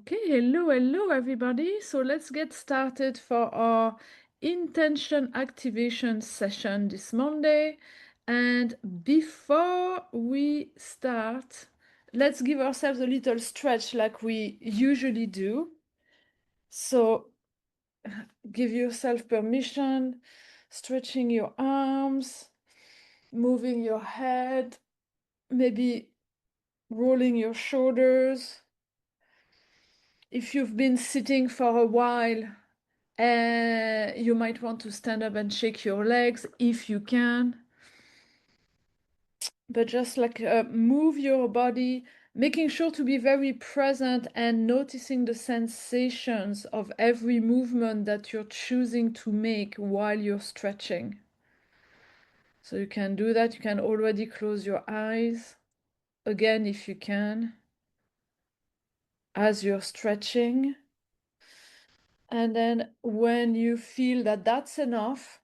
Okay, hello everybody. So let's get started for our intention activation session this Monday. And before we start, let's give ourselves a little stretch like we usually do. So give yourself permission, stretching your arms, moving your head, maybe rolling your shoulders. If you've been sitting for a while, you might want to stand up and shake your legs if you can. But just like move your body, making sure to be very present and noticing the sensations of every movement that you're choosing to make while you're stretching. So you can do that. You can already close your eyes again if you can as you're stretching. And then when you feel that that's enough,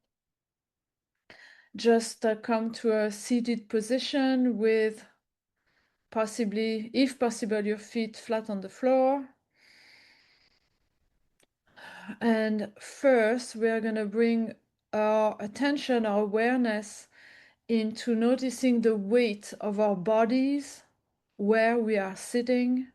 just come to a seated position with possibly, if possible, your feet flat on the floor. And first, we are going to bring our attention, our awareness into noticing the weight of our bodies, where we are sitting.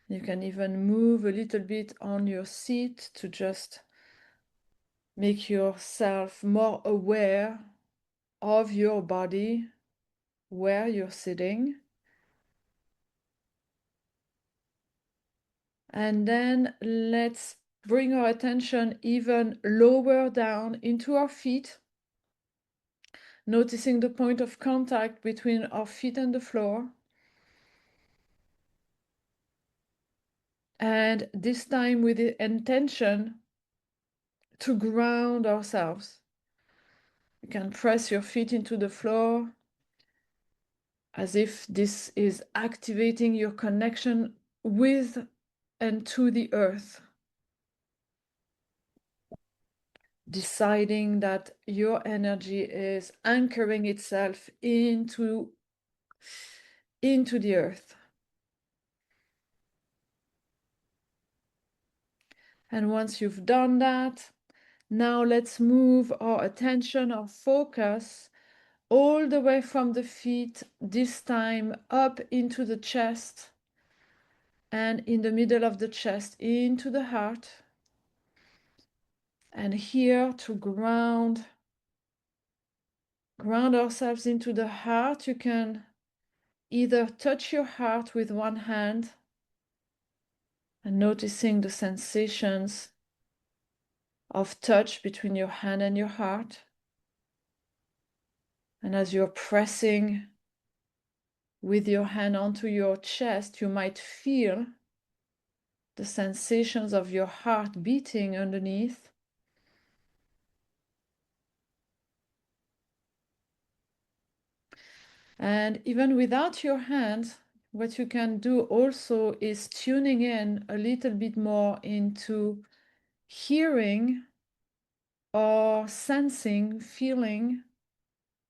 You can even move a little bit on your seat to just make yourself more aware of your body, where you're sitting. And then let's bring our attention even lower down into our feet, noticing the point of contact between our feet and the floor. And this time with the intention to ground ourselves. You can press your feet into the floor as if this is activating your connection with and to the earth. Deciding that your energy is anchoring itself into the earth. And once you've done that, now let's move our attention, our focus, all the way from the feet, this time up into the chest, and in the middle of the chest, into the heart. And here to ground ourselves into the heart. You can either touch your heart with one hand and noticing the sensations of touch between your hand and your heart. And as you're pressing with your hand onto your chest, you might feel the sensations of your heart beating underneath. And even without your hand, what you can do also is tuning in a little bit more into hearing or sensing, feeling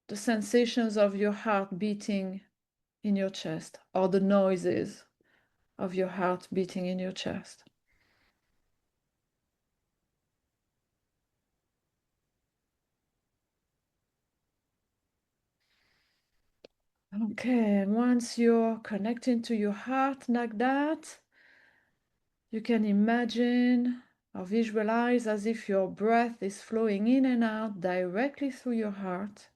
the sensations of your heart beating in your chest, or the noises of your heart beating in your chest. Okay, and once you're connecting to your heart like that, you can imagine or visualize as if your breath is flowing in and out directly through your heart.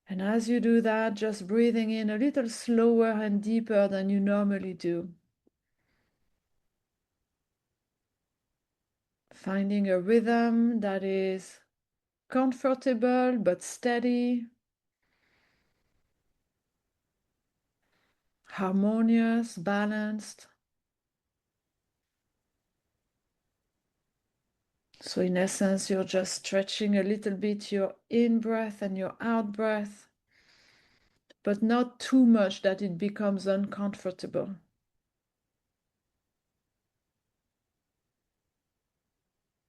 And as you do that, just breathing in a little slower and deeper than you normally do. Finding a rhythm that is comfortable but steady, harmonious, balanced. So in essence, you're just stretching a little bit your in-breath and your out-breath, but not too much that it becomes uncomfortable.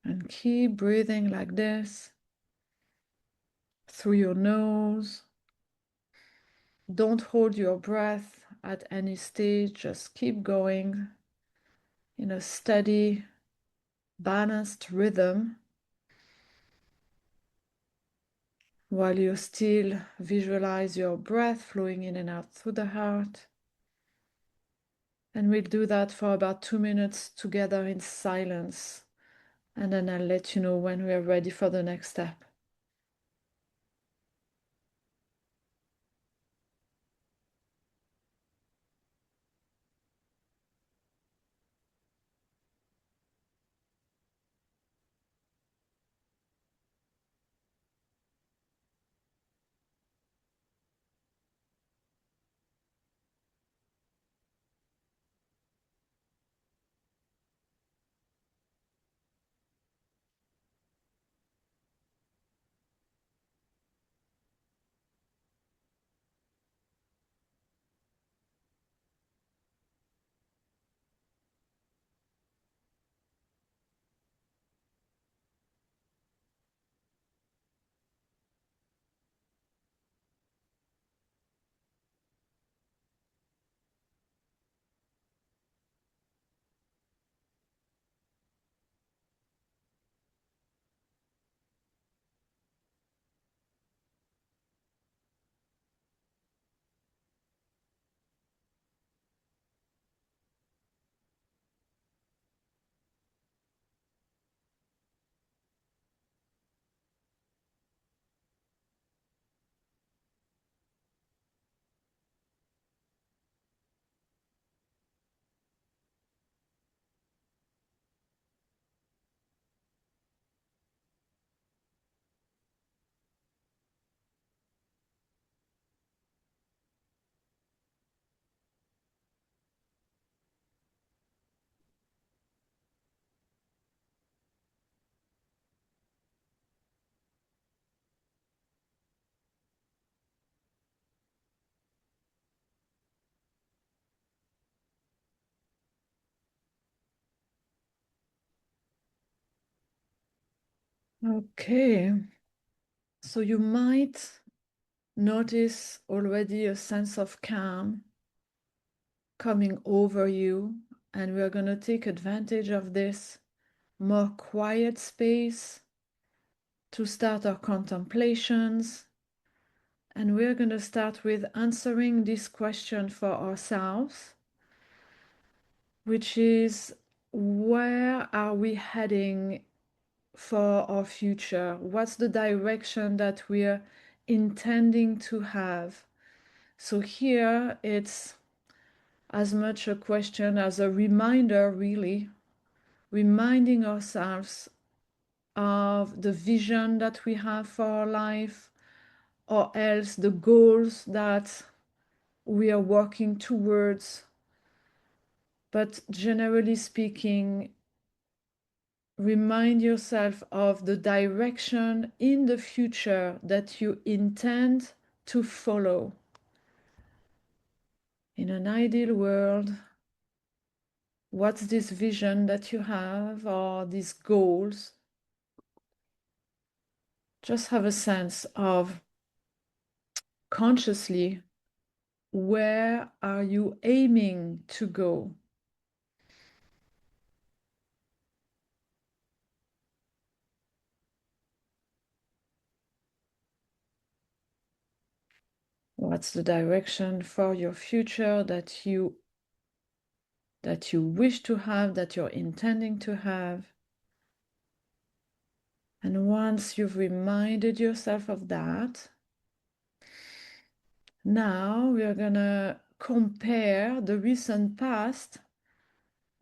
And keep breathing like this. through your nose. Don't hold your breath at any stage, just keep going in a steady, balanced rhythm while you still visualize your breath flowing in and out through the heart. And we'll do that for about 2 minutes together in silence. And then I'll let you know when we are ready for the next step. Okay, so you might notice already a sense of calm coming over you, and we're going to take advantage of this more quiet space to start our contemplations. And we're going to start with answering this question for ourselves, which is, where are we heading for our future? What's the direction that we're intending to have? So here it's as much a question as a reminder, really, reminding ourselves of the vision that we have for our life, or else the goals that we are working towards. But generally speaking, remind yourself of the direction in the future that you intend to follow. In an ideal world, what's this vision that you have, or these goals? Just have a sense of consciously, where are you aiming to go? What's the direction for your future that you wish to have, that you're intending to have? And once you've reminded yourself of that, now we are going to compare the recent past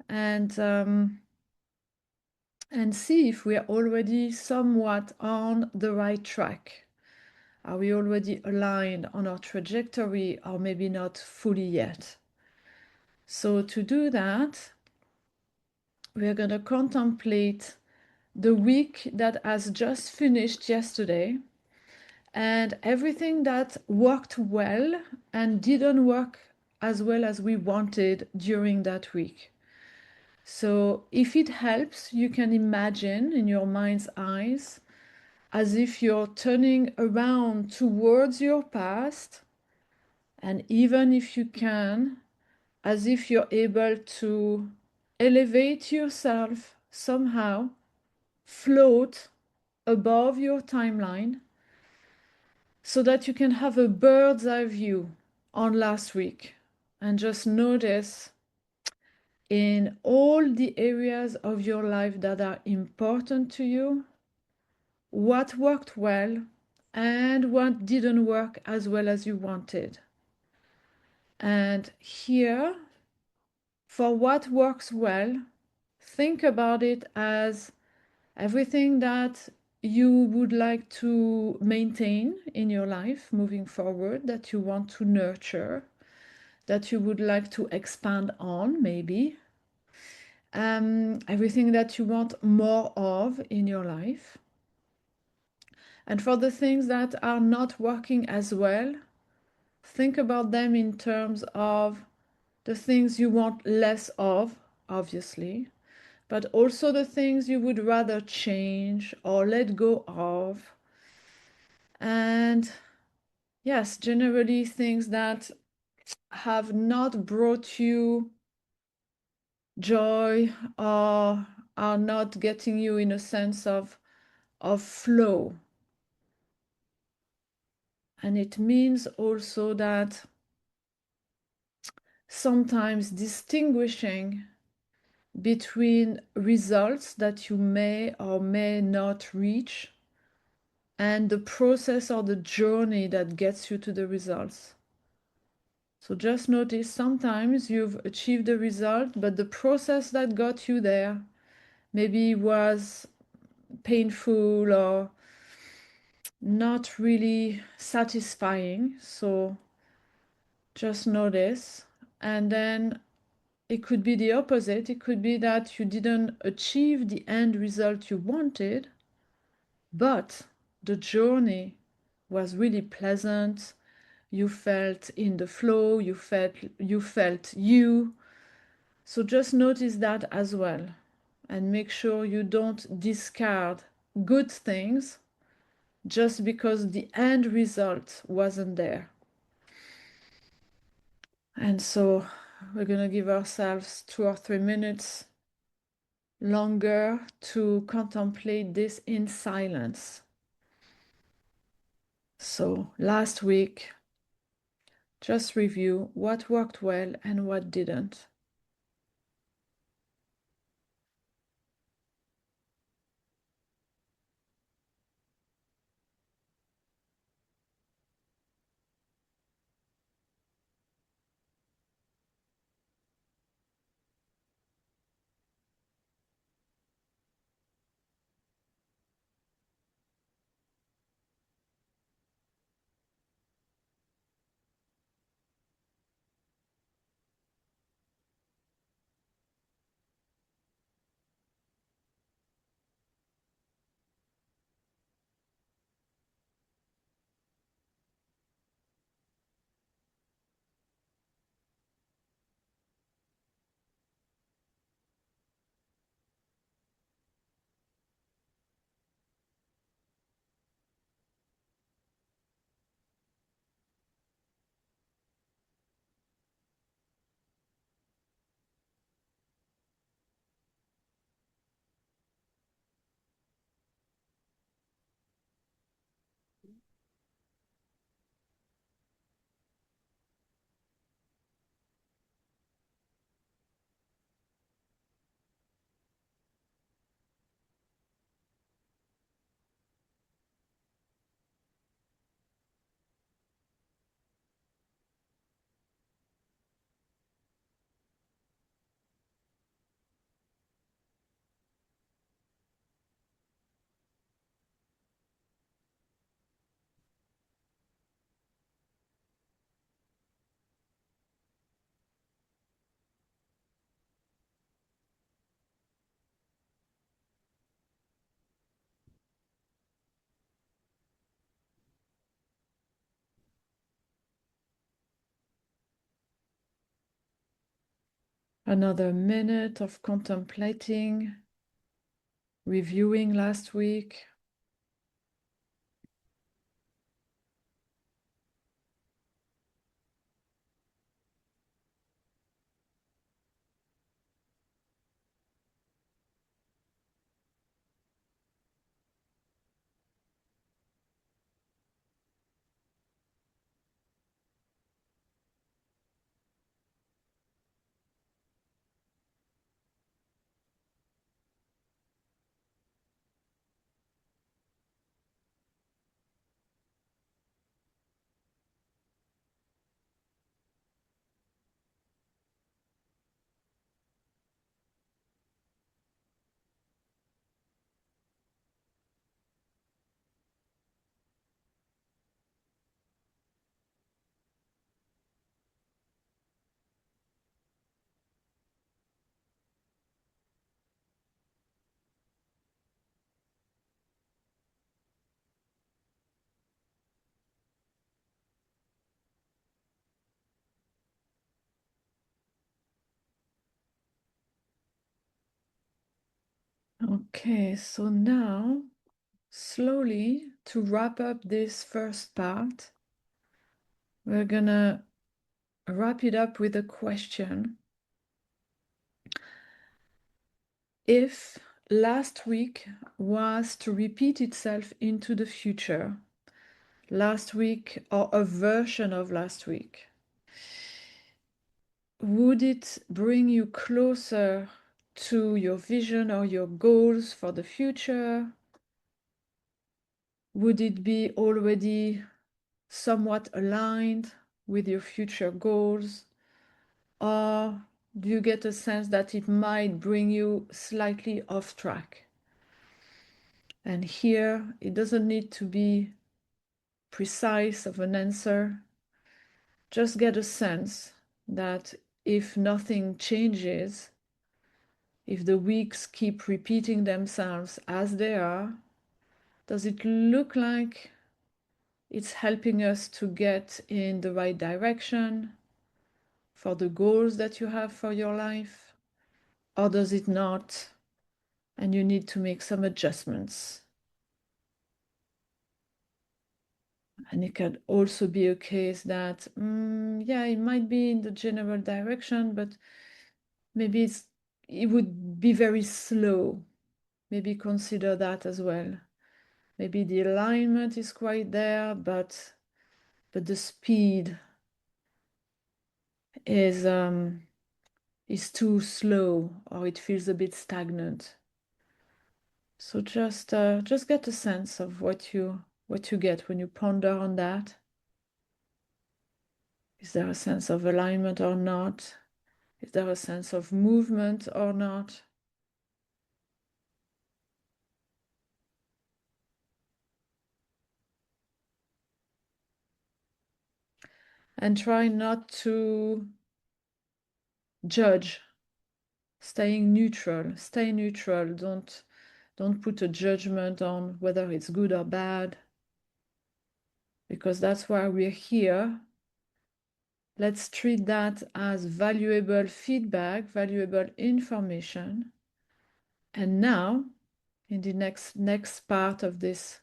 and see if we are already somewhat on the right track. Are we already aligned on our trajectory, or maybe not fully yet? So to do that, we're going to contemplate the week that has just finished yesterday, and everything that worked well and didn't work as well as we wanted during that week. So if it helps, you can imagine in your mind's eyes as if you're turning around towards your past, and even if you can, as if you're able to elevate yourself somehow, float above your timeline, so that you can have a bird's eye view on last week and just notice in all the areas of your life that are important to you, what worked well and what didn't work as well as you wanted. And here, for what works well, think about it as everything that you would like to maintain in your life moving forward, that you want to nurture, that you would like to expand on, maybe. Everything that you want more of in your life. And for the things that are not working as well, think about them in terms of the things you want less of, obviously, but also the things you would rather change or let go of. And yes, generally things that have not brought you joy or are not getting you in a sense of flow. And it means also that sometimes distinguishing between results that you may or may not reach and the process or the journey that gets you to the results. So just notice sometimes you've achieved the result, but the process that got you there maybe was painful or not really satisfying. So just notice. And then it could be the opposite. It could be that you didn't achieve the end result you wanted, but the journey was really pleasant. You felt in the flow, you felt you. So just notice that as well and make sure you don't discard good things just because the end result wasn't there. And so we're going to give ourselves 2 or 3 minutes longer to contemplate this in silence. So last week, just review what worked well and what didn't. Another minute of contemplating, reviewing last week. Okay, so now slowly to wrap up this first part, we're gonna wrap it up with a question. If last week was to repeat itself into the future, last week or a version of last week, would it bring you closer to your vision or your goals for the future? Would it be already somewhat aligned with your future goals? Or do you get a sense that it might bring you slightly off track? And here, it doesn't need to be precise of an answer. Just get a sense that if nothing changes, if the weeks keep repeating themselves as they are, does it look like it's helping us to get in the right direction for the goals that you have for your life? Or does it not? And you need to make some adjustments. And it can also be a case that, yeah, it might be in the general direction, but maybe it would be very slow. Maybe consider that as well. Maybe the alignment is quite there, but the speed is too slow, or it feels a bit stagnant. So just get a sense of what you get when you ponder on that. Is there a sense of alignment or not? Is there a sense of movement or not? And try not to judge. Staying neutral. Stay neutral. Don't put a judgment on whether it's good or bad, because that's why we're here. Let's treat that as valuable feedback, valuable information. And now, in the next part of this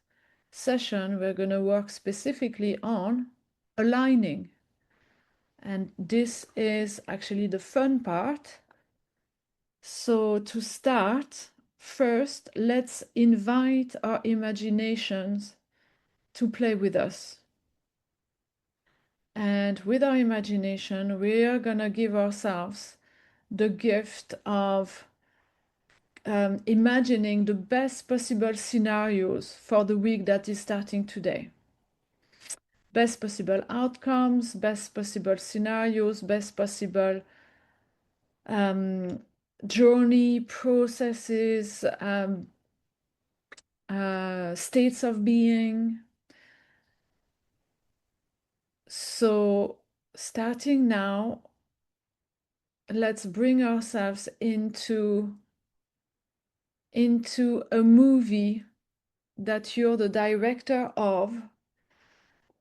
session, we're going to work specifically on aligning. And this is actually the fun part. So to start, first, let's invite our imaginations to play with us. And with our imagination, we are going to give ourselves the gift of imagining the best possible scenarios for the week that is starting today. Best possible outcomes, best possible scenarios, best possible journey, processes, states of being. So starting now, let's bring ourselves into a movie that you're the director of.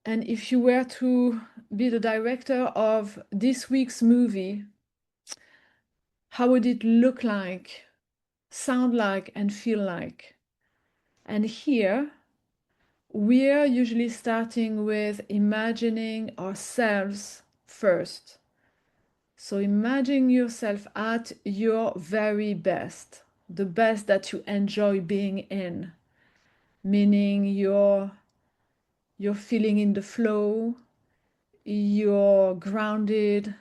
And if you were to be the director of this week's movie, how would it look like, sound like, and feel like? And here, we're usually starting with imagining ourselves first. So imagine yourself at your very best, the best that you enjoy being in, meaning you're feeling in the flow, you're grounded,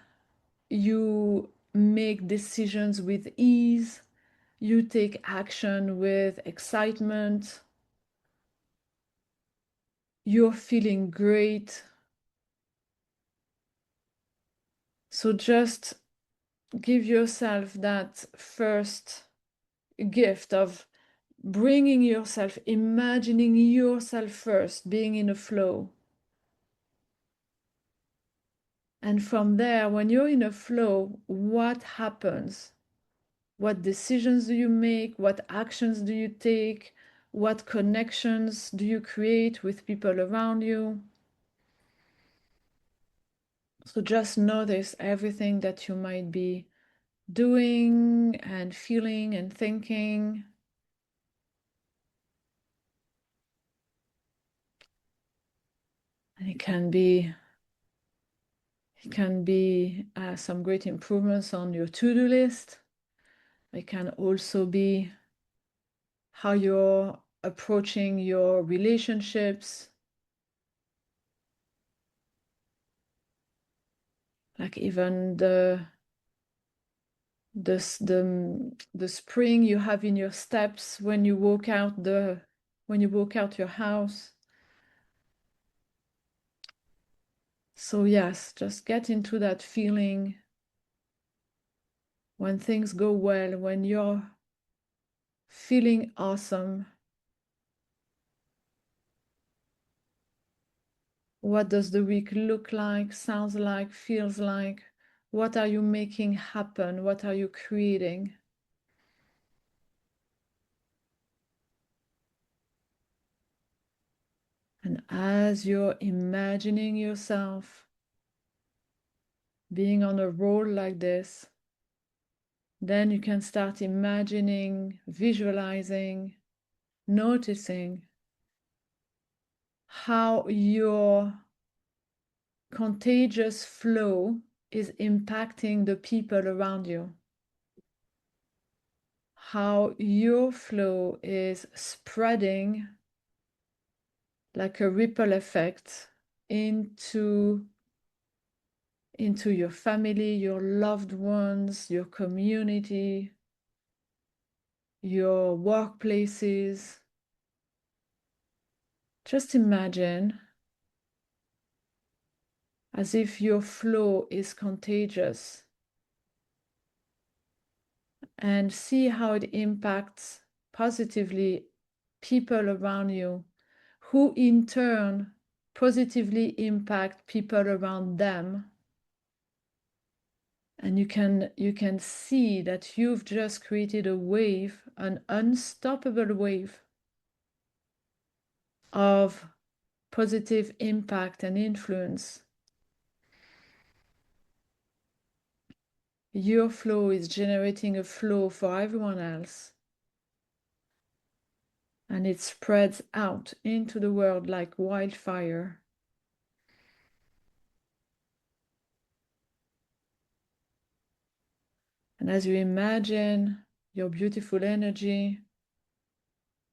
you make decisions with ease, you take action with excitement, you're feeling great. So just give yourself that first gift of bringing yourself, imagining yourself first, being in a flow. And from there, when you're in a flow, what happens? What decisions do you make? What actions do you take? What connections do you create with people around you? So just notice everything that you might be doing and feeling and thinking. And it can be some great improvements on your to-do list. It can also be how you're approaching your relationships. Like even the spring you have in your steps when you walk out your house. So yes, just get into that feeling when things go well, when you're feeling awesome. What does the week look like, sounds like, feels like? What are you making happen? What are you creating? And as you're imagining yourself being on a roll like this, then you can start imagining, visualizing, noticing how your contagious flow is impacting the people around you. How your flow is spreading like a ripple effect into your family, your loved ones, your community, your workplaces. Just imagine as if your flow is contagious and see how it impacts positively people around you, who in turn positively impact people around them. And you can see that you've just created a wave, an unstoppable wave of positive impact and influence. Your flow is generating a flow for everyone else. And it spreads out into the world like wildfire. And as you imagine your beautiful energy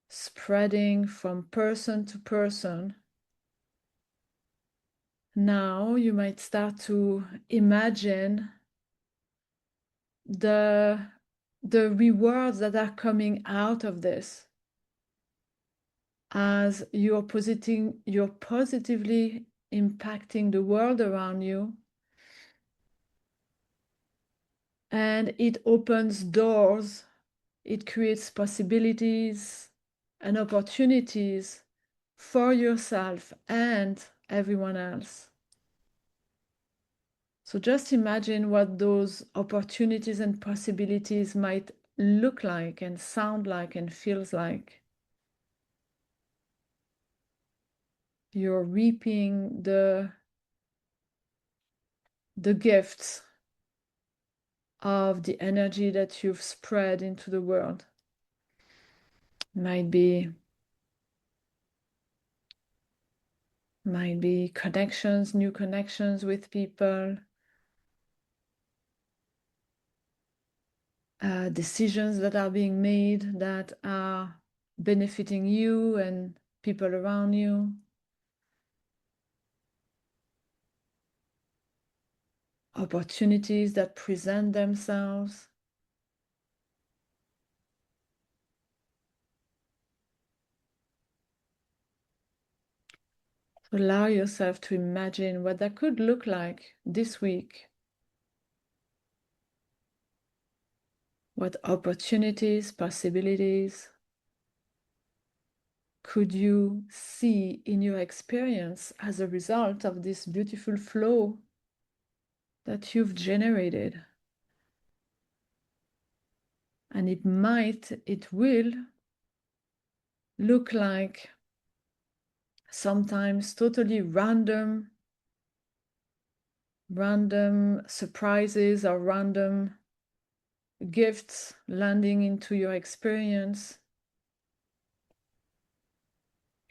spreading from person to person, now you might start to imagine the rewards that are coming out of this as you're positively impacting the world around you, and it opens doors, it creates possibilities and opportunities for yourself and everyone else. So just imagine what those opportunities and possibilities might look like and sound like and feels like. You're reaping the gifts of the energy that you've spread into the world. Might be connections, new connections with people, decisions that are being made that are benefiting you and people around you. Opportunities that present themselves. Allow yourself to imagine what that could look like this week. What opportunities, possibilities could you see in your experience as a result of this beautiful flow that you've generated? And it will look like sometimes totally random surprises or random gifts landing into your experience.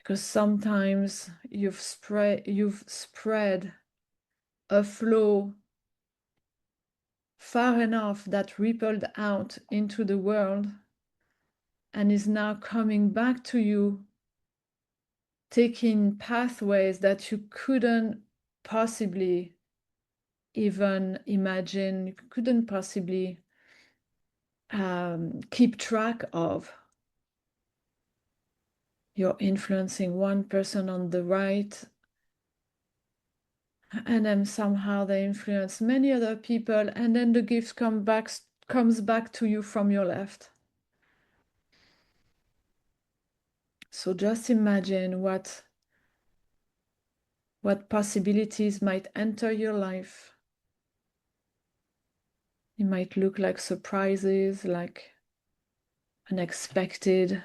Because sometimes you've spread a flow far enough that rippled out into the world and is now coming back to you, taking pathways that you couldn't possibly even imagine, you couldn't possibly keep track of. You're influencing one person on the right, and then somehow they influence many other people, and then the gift comes back to you from your left. So just imagine what possibilities might enter your life. It might look like surprises, like unexpected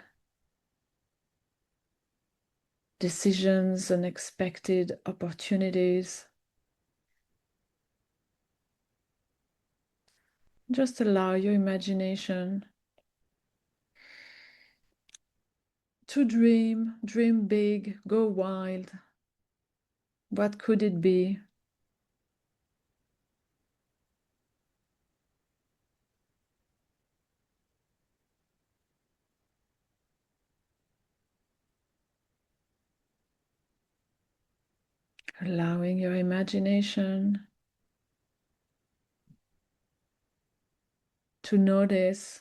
decisions, unexpected opportunities. Just allow your imagination to dream big, go wild. What could it be? Allowing your imagination to notice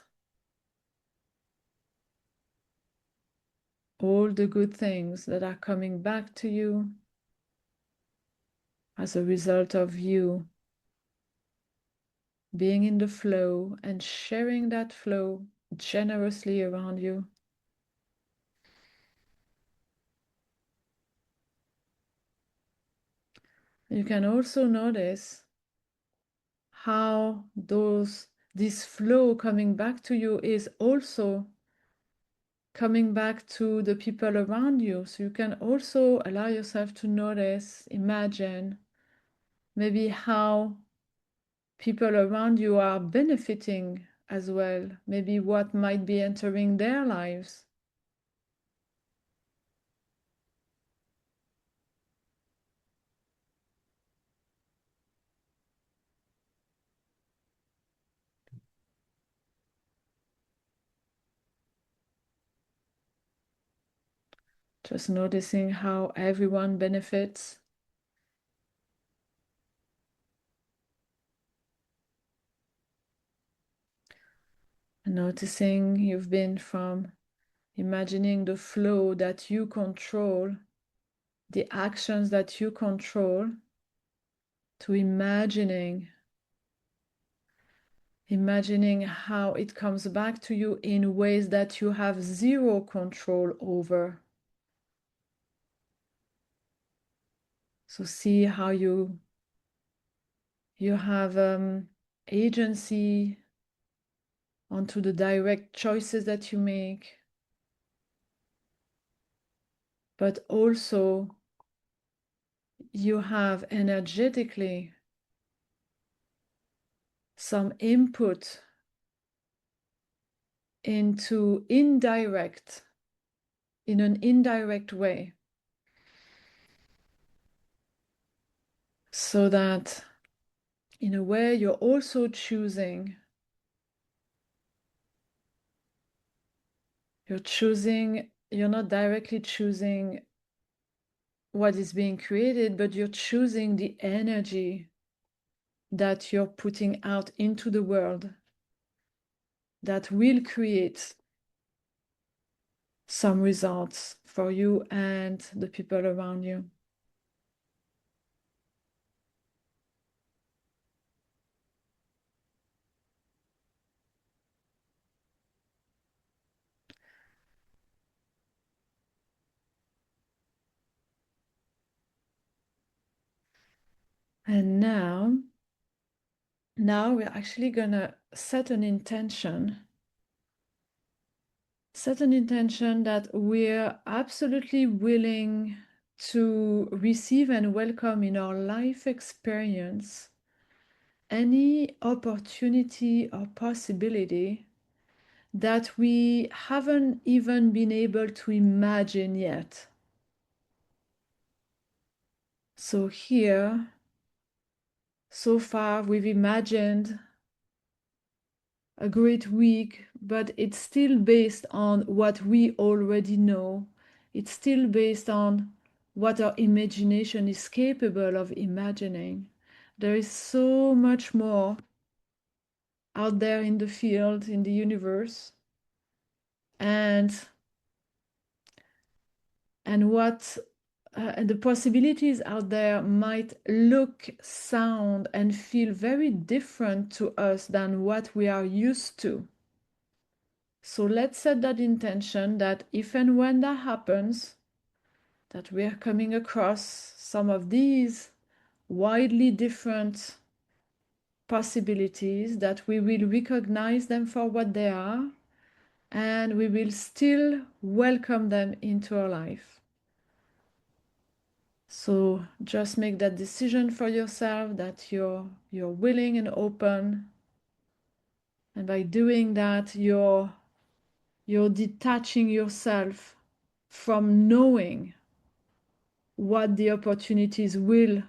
all the good things that are coming back to you as a result of you being in the flow and sharing that flow generously around you. You can also notice how this flow coming back to you is also coming back to the people around you. So you can also allow yourself to notice, imagine maybe how people around you are benefiting as well, maybe what might be entering their lives. Just noticing how everyone benefits. And noticing you've been from imagining the flow that you control, the actions that you control, to imagining how it comes back to you in ways that you have zero control over. So see how you have agency onto the direct choices that you make, but also you have energetically some input into in an indirect way, so that in a way you're also choosing. You're not directly choosing what is being created, but you're choosing the energy that you're putting out into the world that will create some results for you and the people around you. And now we're actually gonna set an intention that we're absolutely willing to receive and welcome in our life experience any opportunity or possibility that we haven't even been able to imagine yet. So here, so far, we've imagined a great week, but it's still based on what we already know. It's still based on what our imagination is capable of imagining. There is so much more out there in the field, in the universe, and what and the possibilities out there might look, sound, and feel very different to us than what we are used to. So let's set that intention that if and when that happens, that we are coming across some of these widely different possibilities, that we will recognize them for what they are, and we will still welcome them into our life. So just make that decision for yourself that you're willing and open. And by doing that, you're detaching yourself from knowing what the opportunities will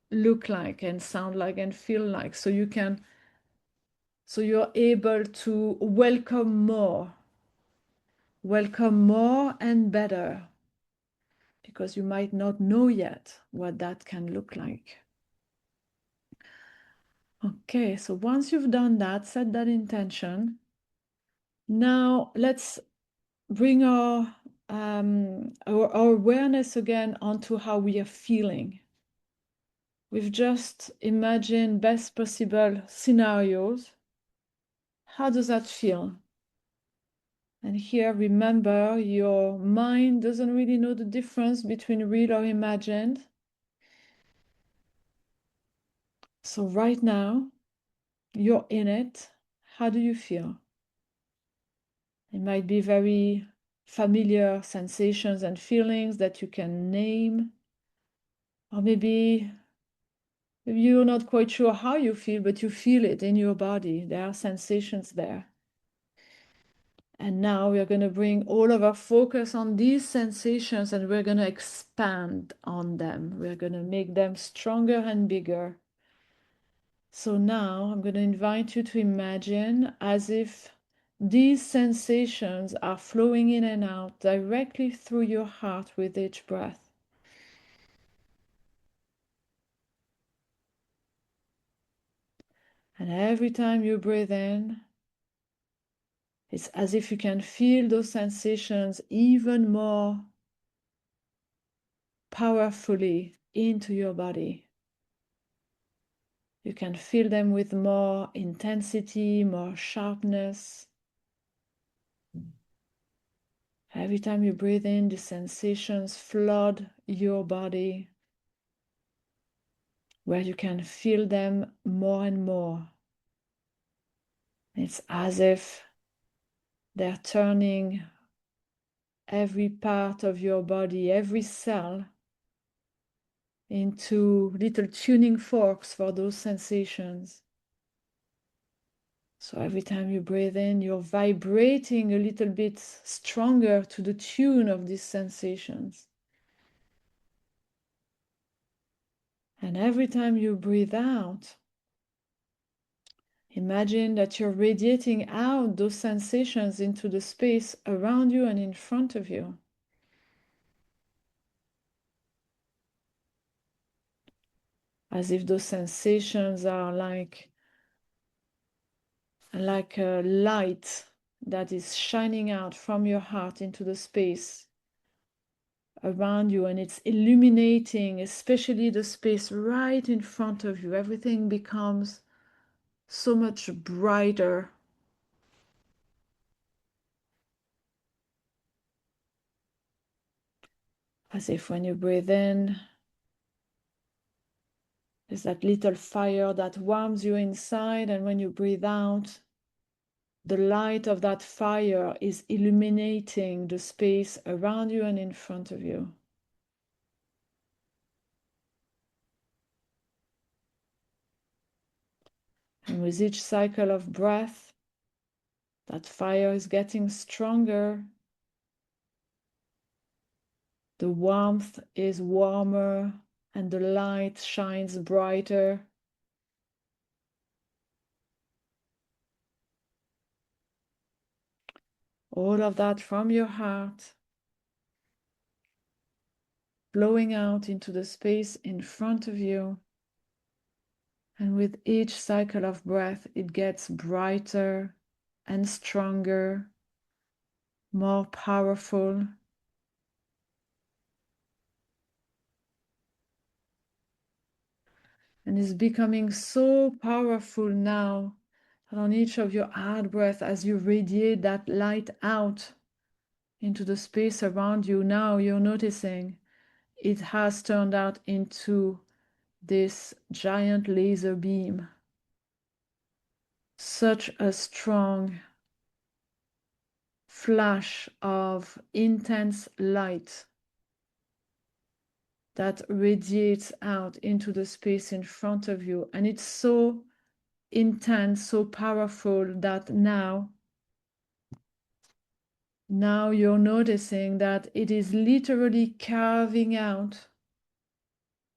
look like and sound like and feel like. So you're able to welcome more and better, because you might not know yet what that can look like. Okay, so once you've done that, set that intention. Now let's bring our awareness again onto how we are feeling. We've just imagined best possible scenarios. How does that feel? And here, remember, your mind doesn't really know the difference between real or imagined. So right now, you're in it. How do you feel? It might be very familiar sensations and feelings that you can name. Or maybe you're not quite sure how you feel, but you feel it in your body. There are sensations there. And now we're going to bring all of our focus on these sensations, and we're going to expand on them. We're going to make them stronger and bigger. So now I'm going to invite you to imagine as if these sensations are flowing in and out directly through your heart with each breath. And every time you breathe in, it's as if you can feel those sensations even more powerfully into your body. You can feel them with more intensity, more sharpness. Every time you breathe in, the sensations flood your body, where you can feel them more and more. It's as if they're turning every part of your body, every cell, into little tuning forks for those sensations. So every time you breathe in, you're vibrating a little bit stronger to the tune of these sensations. And every time you breathe out, imagine that you're radiating out those sensations into the space around you and in front of you. As if those sensations are like a light that is shining out from your heart into the space around you, and it's illuminating, especially the space right in front of you. Everything becomes so much brighter. As if when you breathe in, there's that little fire that warms you inside, and when you breathe out, the light of that fire is illuminating the space around you and in front of you. And with each cycle of breath, that fire is getting stronger. The warmth is warmer. and the light shines brighter. All of that from your heart, blowing out into the space in front of you. And with each cycle of breath, it gets brighter and stronger, more powerful. And is becoming so powerful now that on each of your out breath, as you radiate that light out into the space around you, now you're noticing it has turned out into this giant laser beam. Such a strong flash of intense light that radiates out into the space in front of you. And it's so intense, so powerful that now you're noticing that it is literally carving out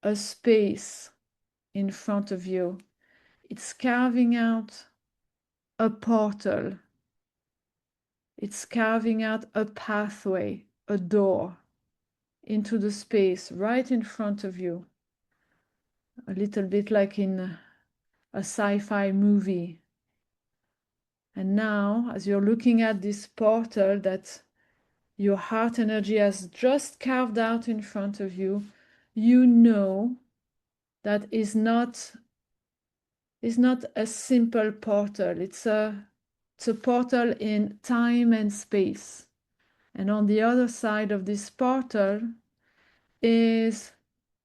a space in front of you. It's carving out a portal. It's carving out a pathway, a door into the space right in front of you. A little bit like in a sci-fi movie. And now, as you're looking at this portal that your heart energy has just carved out in front of you, you know that is not a simple portal. It's a portal in time and space. And on the other side of this portal is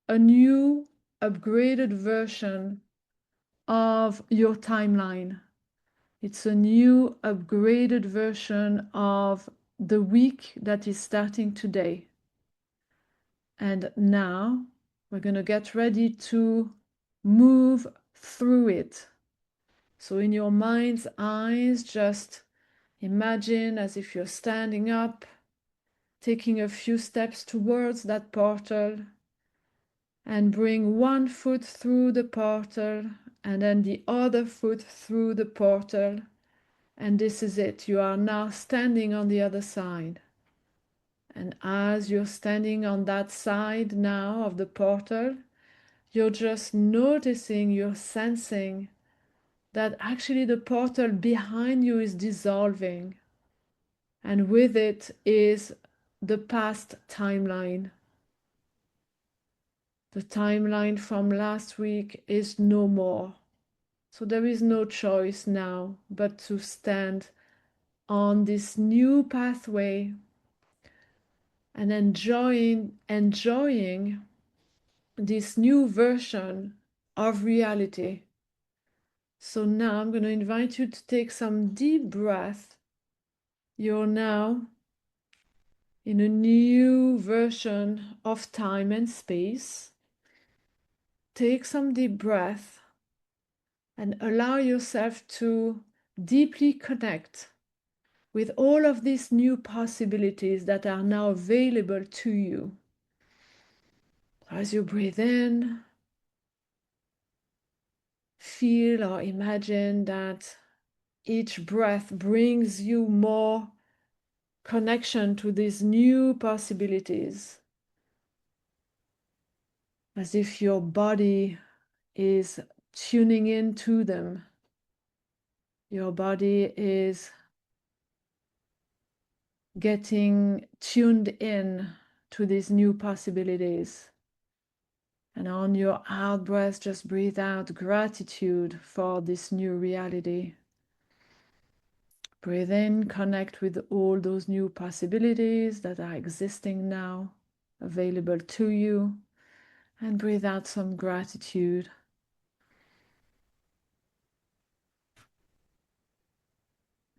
a new upgraded version of your timeline. It's a new upgraded version of the week that is starting today. And now we're going to get ready to move through it. So in your mind's eyes, just imagine as if you're standing up, taking a few steps towards that portal, and bring one foot through the portal and then the other foot through the portal. And this is it. You are now standing on the other side. And as you're standing on that side now of the portal, you're just noticing, you're sensing that actually the portal behind you is dissolving. And with it is the past timeline. The timeline from last week is no more. So there is no choice now but to stand on this new pathway and enjoying this new version of reality. So now I'm going to invite you to take some deep breath. You're now in a new version of time and space. Take some deep breath and allow yourself to deeply connect with all of these new possibilities that are now available to you. As you breathe in, feel or imagine that each breath brings you more connection to these new possibilities, as if your body is tuning into them. Your body is getting tuned in to these new possibilities. And on your out breath, just breathe out gratitude for this new reality. Breathe in, connect with all those new possibilities that are existing now, available to you, and breathe out some gratitude.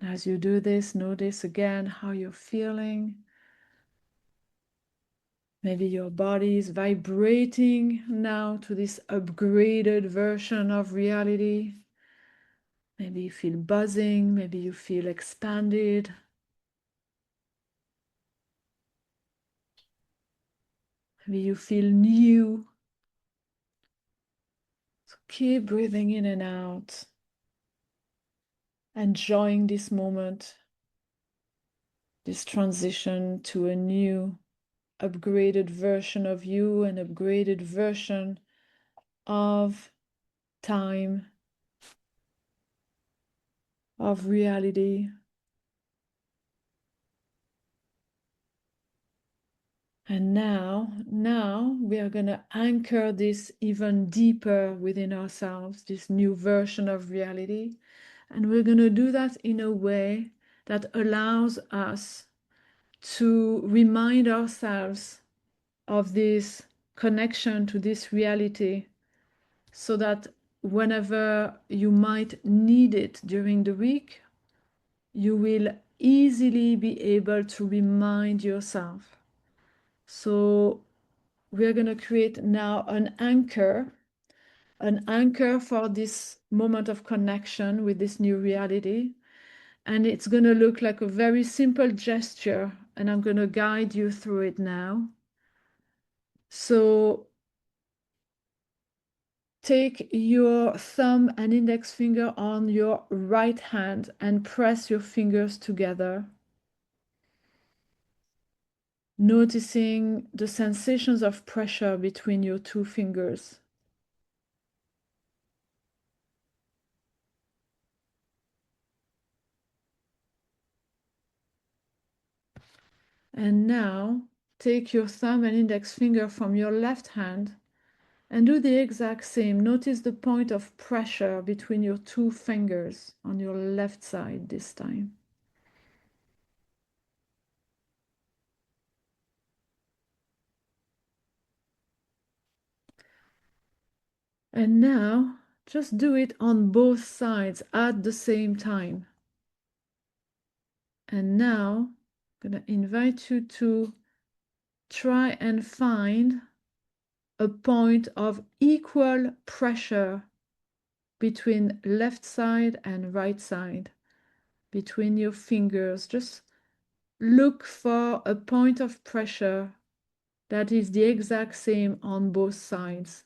As you do this, notice again how you're feeling. Maybe your body is vibrating now to this upgraded version of reality. Maybe you feel buzzing, maybe you feel expanded. Maybe you feel new. keep breathing in and out, enjoying this moment, this transition to a new, upgraded version of you, an upgraded version of time, of reality. And now we are going to anchor this even deeper within ourselves, this new version of reality. And we're going to do that in a way that allows us to remind ourselves of this connection to this reality, so that whenever you might need it during the week, you will easily be able to remind yourself. So we're going to create now an anchor for this moment of connection with this new reality. And it's going to look like a very simple gesture, and I'm going to guide you through it now. So take your thumb and index finger on your right hand and press your fingers together, noticing the sensations of pressure between your two fingers. And now take your thumb and index finger from your left hand and do the exact same. Notice the point of pressure between your two fingers on your left side this time. And now just do it on both sides at the same time. And now I'm going to invite you to try and find a point of equal pressure between left side and right side, between your fingers. Just look for a point of pressure that is the exact same on both sides.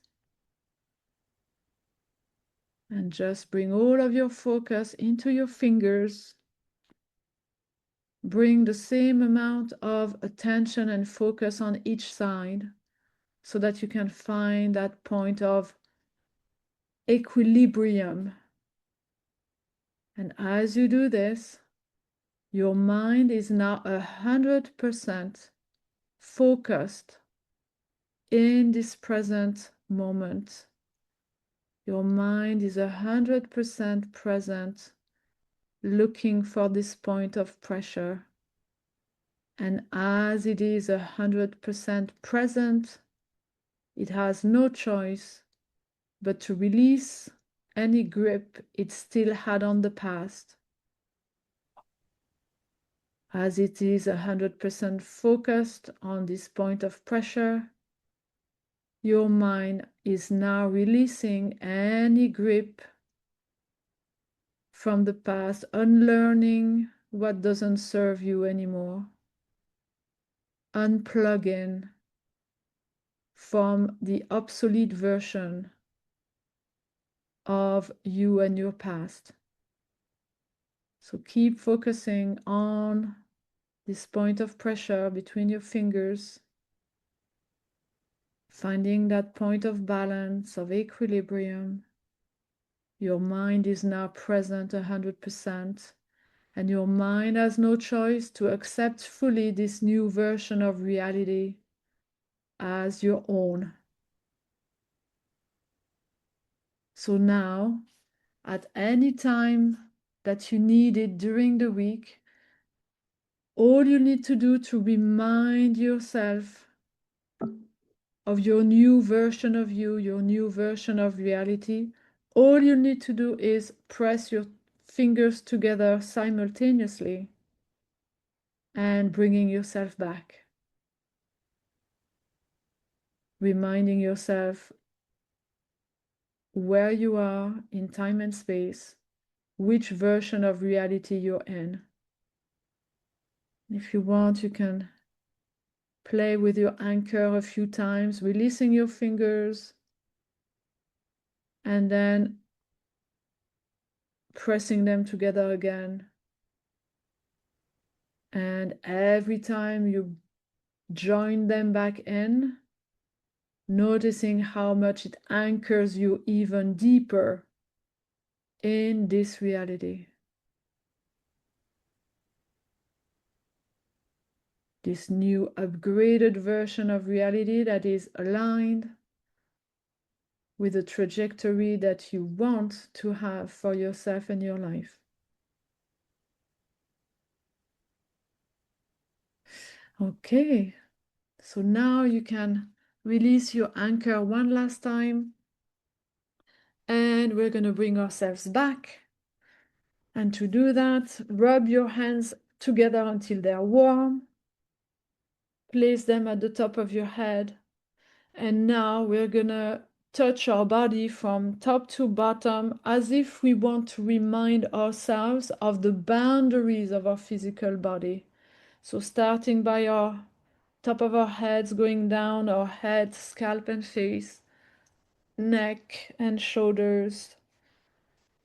And just bring all of your focus into your fingers. Bring the same amount of attention and focus on each side so that you can find that point of equilibrium. And as you do this, your mind is now 100% focused in this present moment. Your mind is 100% present, looking for this point of pressure. And as it is 100% present, it has no choice but to release any grip it still had on the past. As it is 100% focused on this point of pressure, your mind is now releasing any grip from the past, unlearning what doesn't serve you anymore, unplugging from the obsolete version of you and your past. So keep focusing on this point of pressure between your fingers, finding that point of balance, of equilibrium. Your mind is now present 100%, and your mind has no choice to accept fully this new version of reality as your own. So now, at any time that you need it during the week, all you need to do to remind yourself of your new version of you, your new version of reality, all you need to do is press your fingers together simultaneously and bringing yourself back. Reminding yourself where you are in time and space, which version of reality you're in. If you want, you can play with your anchor a few times, releasing your fingers, and then pressing them together again. And every time you join them back in, noticing how much it anchors you even deeper in this reality. This new upgraded version of reality that is aligned with the trajectory that you want to have for yourself and your life. Okay, so now you can release your anchor one last time, and we're going to bring ourselves back. And to do that, rub your hands together until they're warm. Place them at the top of your head. And now we're gonna touch our body from top to bottom as if we want to remind ourselves of the boundaries of our physical body. So starting by our top of our heads, going down our head, scalp and face, neck and shoulders,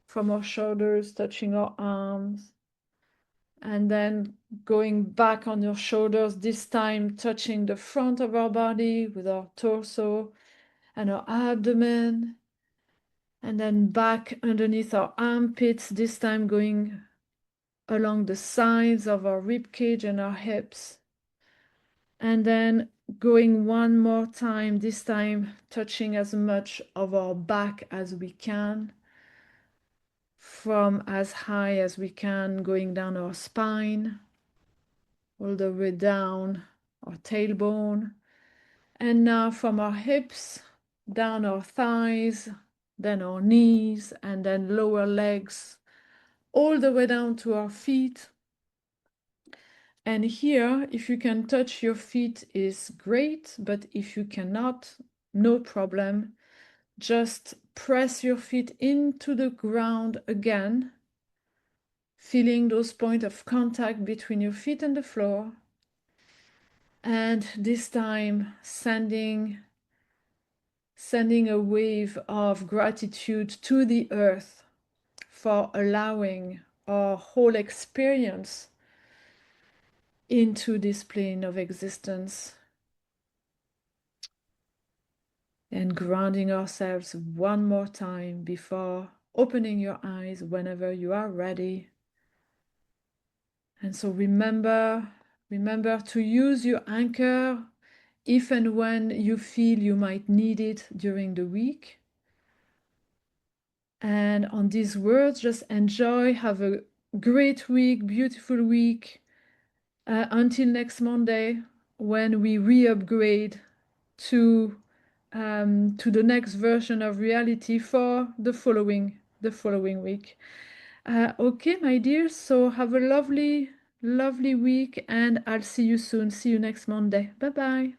from our shoulders touching our arms, and then going back on your shoulders, this time touching the front of our body with our torso and our abdomen, and then back underneath our armpits, this time going along the sides of our rib cage and our hips, and then going one more time, this time touching as much of our back as we can, from as high as we can, going down our spine, all the way down our tailbone, and now from our hips down our thighs, then our knees, and then lower legs, all the way down to our feet. And here, if you can touch your feet is great, but if you cannot, no problem. Just press your feet into the ground again, feeling those points of contact between your feet and the floor. And this time, sending a wave of gratitude to the earth for allowing our whole experience into this plane of existence, and grounding ourselves one more time before opening your eyes whenever you are ready. And so remember to use your anchor if and when you feel you might need it during the week. And on these words, just enjoy, have a great week, beautiful week, until next Monday, when we re-upgrade to the next version of reality for the following week. Okay, my dear, so have a lovely week, and I'll see you soon. See you next Monday. Bye bye.